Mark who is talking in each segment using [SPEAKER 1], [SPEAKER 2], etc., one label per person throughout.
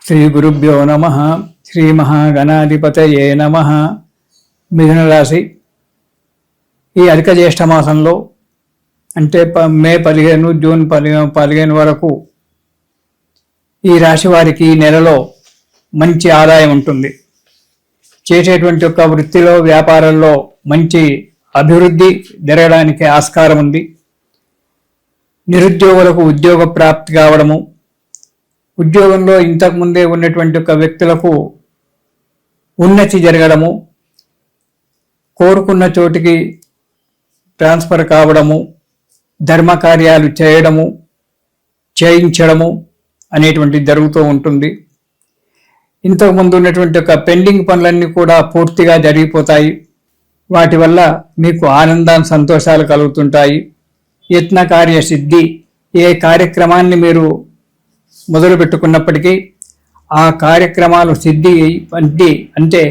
[SPEAKER 1] శ్రీ గురుభ్యో నమ. శ్రీ మహాగణాధిపతయే నమ. మిథున రాశి ఈ అధిక జ్యేష్ఠ మాసంలో అంటే మే 15 జూన్ 15 వరకు ఈ రాశి వారికి ఈ నెలలో మంచి ఆదాయం ఉంటుంది. చేసేటువంటి ఒక వృత్తిలో వ్యాపారంలో మంచి అభివృద్ధి జరగడానికి ఆస్కారం ఉంది. నిరుద్యోగులకు ఉద్యోగ ప్రాప్తి కావడము, ఉద్యోగంలో ఇంతకుముందే ఉన్నటువంటి ఒక వ్యక్తులకు ఉన్నతి జరగడము, కోరుకున్న చోటికి ట్రాన్స్ఫర్ కావడము, ధర్మకార్యాలు చేయడము చేయించడము అనేటువంటిది జరుగుతూ ఉంటుంది. ఇంతకుముందు ఉన్నటువంటి ఒక పెండింగ్ పనులన్నీ కూడా పూర్తిగా జరిగిపోతాయి. వాటి వల్ల మీకు ఆనందాన్ని సంతోషాలు కలుగుతుంటాయి. యత్న కార్య సిద్ధి, ఏ కార్యక్రమాన్ని మీరు మొదలు పెట్టుకున్నప్పటికీ ఆ కార్యక్రమాలు సిద్ధి అంటే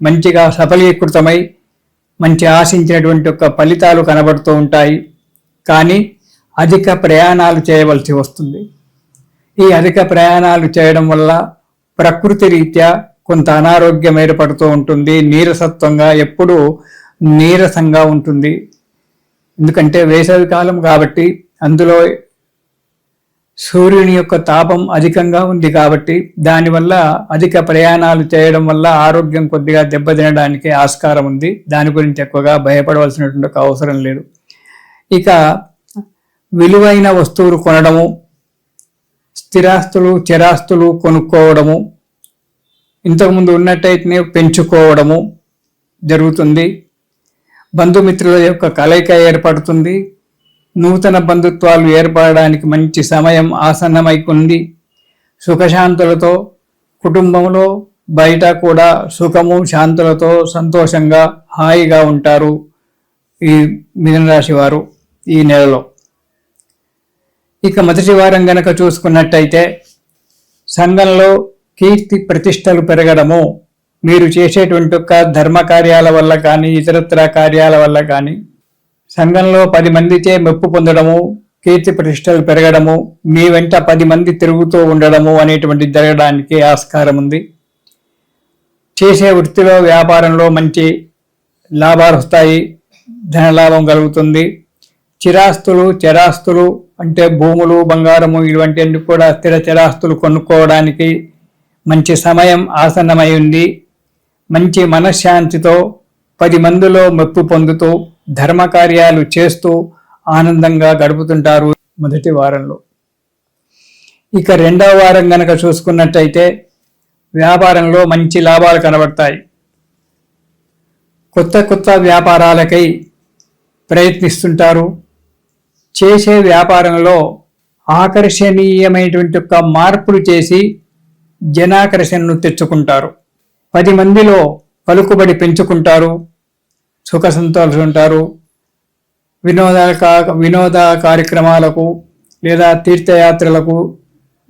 [SPEAKER 1] మంచిగా సఫలీకృతమై మంచి ఆశించినటువంటి ఒక ఫలితాలు కనబడుతూ ఉంటాయి. కానీ అధిక ప్రయాణాలు చేయవలసి వస్తుంది. ఈ అధిక ప్రయాణాలు చేయడం వల్ల ప్రకృతి రీత్యా కొంత అనారోగ్యం ఏర్పడుతూ ఉంటుంది. నీరసత్వంగా ఎప్పుడూ నీరసంగా ఉంటుంది. ఎందుకంటే వేసవి కాలం కాబట్టి అందులో సూర్యుని యొక్క తాపం అధికంగా ఉంది కాబట్టి దానివల్ల అధిక ప్రయాణాలు చేయడం వల్ల ఆరోగ్యం కొద్దిగా దెబ్బతినడానికి ఆస్కారం ఉంది. దాని గురించి ఎక్కువగా భయపడవలసినటువంటి అవసరం లేదు. ఇక విలువైన వస్తువులు కొనడము, స్థిరాస్తులు చరాస్తులు కొనుక్కోవడము, ఇంతకుముందు ఉన్నట్టయితే పెంచుకోవడము జరుగుతుంది. బంధుమిత్రుల యొక్క కలయిక ఏర్పడుతుంది. నూతన బంధుత్వాలు ఏర్పడడానికి మంచి సమయం ఆసన్నమైకుంది. సుఖశాంతులతో కుటుంబంలో బయట కూడా సుఖము శాంతులతో సంతోషంగా హాయిగా ఉంటారు ఈ మిథున రాశి వారు ఈ నెలలో. ఇక మొదటి వారం గనక చూసుకున్నట్టయితే సంఘంలో కీర్తి ప్రతిష్టలు పెరగడము, మీరు చేసేటువంటి ఒక ధర్మ కార్యాల వల్ల కానీ ఇతరత్ర కార్యాల వల్ల కానీ సంఘంలో 10 మందిచే మెప్పు పొందడము, కీర్తి ప్రతిష్టలు పెరగడము, మీ వెంట 10 మంది తిరుగుతూ ఉండడము అనేటువంటి జరగడానికి ఆస్కారం ఉంది. చేసే వృత్తిలో వ్యాపారంలో మంచి లాభాలు వస్తాయి, ధనలాభం కలుగుతుంది. చిరాస్తులు చరాస్తులు అంటే భూములు బంగారము ఇటువంటివన్నీ కూడా స్థిర చరాస్తులు కొనుక్కోవడానికి మంచి సమయం ఆసన్నమై ఉంది. మంచి మనశ్శాంతితో 10 మందిలో మెప్పు పొందుతూ ధర్మకార్యాలు చేస్తూ ఆనందంగా గడుపుతుంటారు మొదటి వారంలో. ఇక రెండవ వారం గనక చూసుకున్నట్టయితే వ్యాపారంలో మంచి లాభాలు కనబడతాయి. కొత్త వ్యాపారాలకై ప్రయత్నిస్తుంటారు. చేసే వ్యాపారంలో ఆకర్షణీయమైనటువంటి ఒక మార్పులు చేసి జనాకర్షణను తెచ్చుకుంటారు. 10 మందిలో పలుకుబడి పెంచుకుంటారు, సుఖ సంతోషాలు ఉంటారు. వినోద కార్యక్రమాలకు లేదా తీర్థయాత్రలకు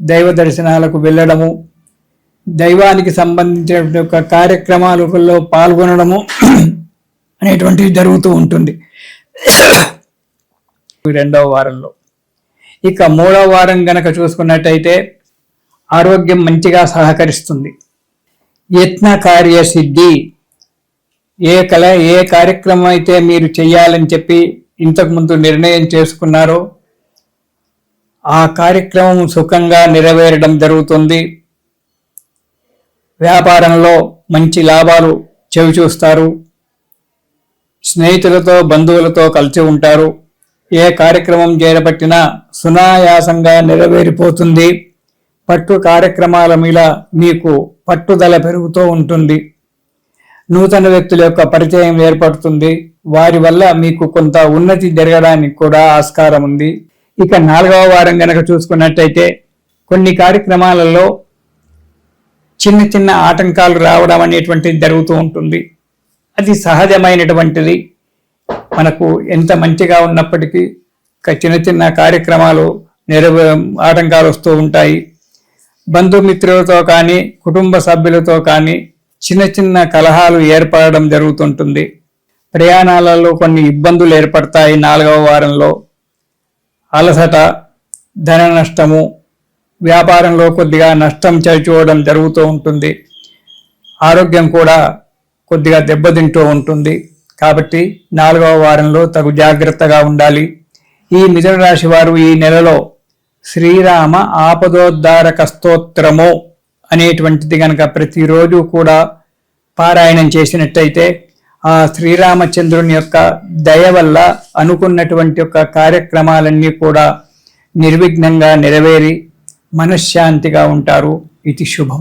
[SPEAKER 1] దైవ దర్శనాలకు వెళ్ళడము, దైవానికి సంబంధించిన కార్యక్రమాలలో పాల్గొనడము అనేటువంటివి జరుగుతూ ఉంటుంది రెండవ వారంలో. ఇక మూడవ వారం గనక చూసుకున్నట్టయితే ఆరోగ్యం మంచిగా సహకరిస్తుంది. యత్న కార్య సిద్ధి, ఏ కార్యక్రమం అయితే మీరు చెయ్యాలని చెప్పి ఇంతకుముందు నిర్ణయం చేసుకున్నారో ఆ కార్యక్రమం సుఖంగా నెరవేరడం జరుగుతుంది. వ్యాపారంలో మంచి లాభాలు చవిచూస్తారు. స్నేహితులతో బంధువులతో కలిసి ఉంటారు. ఏ కార్యక్రమం చేపట్టినా సునాయాసంగా నెరవేరిపోతుంది. పట్టు కార్యక్రమాల మీద మీకు పట్టుదల పెరుగుతూ ఉంటుంది. నూతన వ్యక్తుల యొక్క పరిచయం ఏర్పడుతుంది. వారి వల్ల మీకు కొంత ఉన్నతి జరగడానికి కూడా ఆస్కారం ఉంది. ఇక 4వ వారం గనక చూసుకున్నట్టయితే కొన్ని కార్యక్రమాలలో చిన్న ఆటంకాలు రావడం అనేటువంటిది జరుగుతూ ఉంటుంది. అది సహజమైనటువంటిది. మనకు ఎంత మంచిగా ఉన్నప్పటికీ చిన్న కార్యక్రమాలు ఆటంకాలు వస్తూ ఉంటాయి. బంధుమిత్రులతో కానీ కుటుంబ సభ్యులతో కానీ చిన్న కలహాలు ఏర్పడడం జరుగుతుంటుంది. ప్రయాణాలలో కొన్ని ఇబ్బందులు ఏర్పడతాయి. 4వ వారంలో అలసట, ధన నష్టము, వ్యాపారంలో కొద్దిగా నష్టం చవిచూడడం జరుగుతూ ఉంటుంది. ఆరోగ్యం కూడా కొద్దిగా దెబ్బతింటూ ఉంటుంది. కాబట్టి 4వ వారంలో తగు జాగ్రత్తగా ఉండాలి. ఈ మిథున రాశి వారు ఈ నెలలో శ్రీరామ ఆపదోద్ధారక స్తోత్రము అనేటువంటిది గనక ప్రతిరోజు కూడా పారాయణం చేసినట్టయితే ఆ శ్రీరామచంద్రుని యొక్క దయ వల్ల అనుకున్నటువంటి యొక్క కార్యక్రమాలన్నీ కూడా నిర్విఘ్నంగా నెరవేరి మనశ్శాంతిగా ఉంటారు. ఇది శుభం.